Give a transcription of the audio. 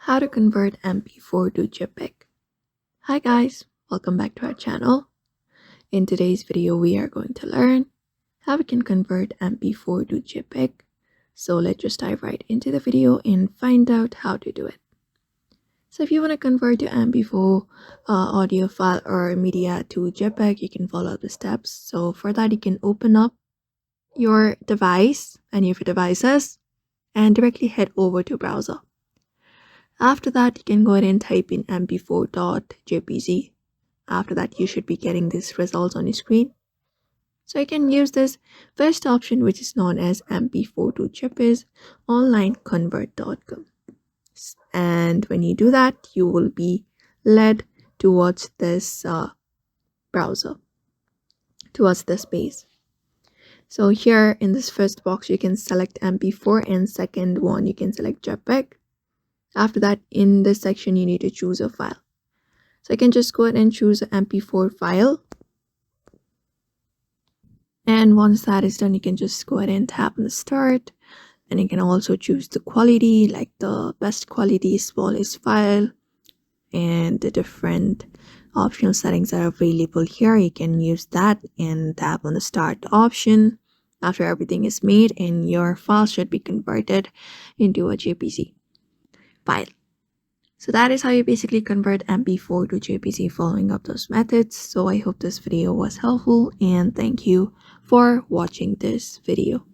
How to convert MP4 to JPEG. Hi guys, welcome back to our channel. In today's video, we are going to learn how we can convert MP4 to JPEG. So let's just dive right into the video and find out how to do it. So if you want to convert your MP4 audio file or media to JPEG, you can follow the steps. So for that, you can open up your device, any of your devices, and directly head over to browser. After that, you can go ahead and type in mp4.jpg. After that, you should be getting these results on your screen. So you can use this first option, which is known as mp4 to JPEG onlineconvert.com. And when you do that, you will be led towards this browser, towards this page. So here in this first box, you can select mp4, and second one, you can select JPEG. After that, in this section, you need to choose a file. So I can just go ahead and choose an MP4 file. And once that is done, you can just go ahead and tap on the start. And you can also choose the quality, like the best quality, smallest file, and the different optional settings that are available here. You can use that and tap on the start option after everything is made, and your file should be converted into a JPG file. So that is how you basically convert MP4 to JPG following up those methods. So I hope this video was helpful, and thank you for watching this video.